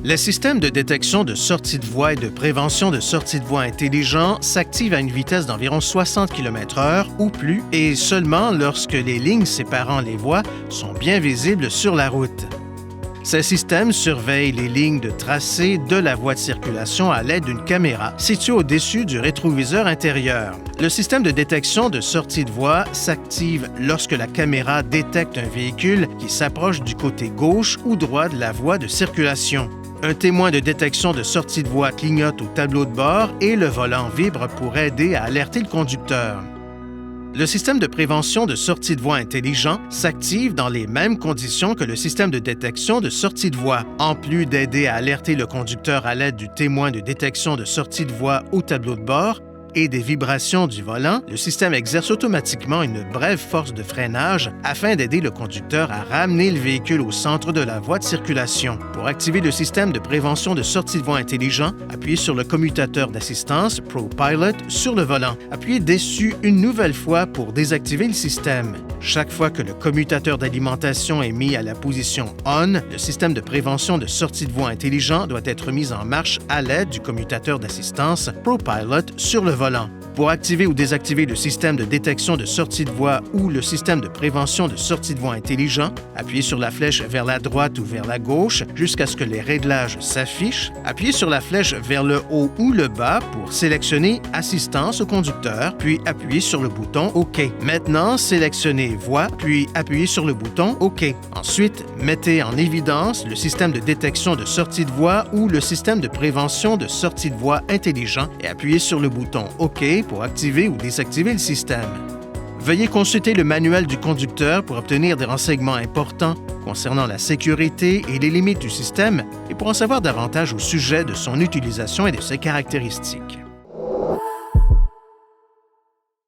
Les systèmes de détection de sortie de voie et de prévention de sortie de voie intelligents s'activent à une vitesse d'environ 60 km/h ou plus et seulement lorsque les lignes séparant les voies sont bien visibles sur la route. Ces systèmes surveillent les lignes de tracé de la voie de circulation à l'aide d'une caméra située au-dessus du rétroviseur intérieur. Le système de détection de sortie de voie s'active lorsque la caméra détecte un véhicule qui s'approche du côté gauche ou droit de la voie de circulation. Un témoin de détection de sortie de voie clignote au tableau de bord et le volant vibre pour aider à alerter le conducteur. Le système de prévention de sortie de voie intelligent s'active dans les mêmes conditions que le système de détection de sortie de voie. En plus d'aider à alerter le conducteur à l'aide du témoin de détection de sortie de voie au tableau de bord et des vibrations du volant, le système exerce automatiquement une brève force de freinage afin d'aider le conducteur à ramener le véhicule au centre de la voie de circulation. Pour activer le système de prévention de sortie de voie intelligent, appuyez sur le commutateur d'assistance ProPilot sur le volant. Appuyez dessus une nouvelle fois pour désactiver le système. Chaque fois que le commutateur d'alimentation est mis à la position ON, le système de prévention de sortie de voie intelligent doit être mis en marche à l'aide du commutateur d'assistance ProPilot sur le volant. Pour activer ou désactiver le système de détection de sortie de voie ou le système de prévention de sortie de voie intelligent, appuyez sur la flèche vers la droite ou vers la gauche jusqu'à ce que les réglages s'affichent. Appuyez sur la flèche vers le haut ou le bas pour sélectionner Assistance au conducteur, puis appuyez sur le bouton OK. Maintenant, sélectionnez Voie, puis appuyez sur le bouton OK. Ensuite, mettez en évidence le système de détection de sortie de voie ou le système de prévention de sortie de voie intelligent et appuyez sur le bouton OK pour activer ou désactiver le système. Veuillez consulter le manuel du conducteur pour obtenir des renseignements importants concernant la sécurité et les limites du système et pour en savoir davantage au sujet de son utilisation et de ses caractéristiques.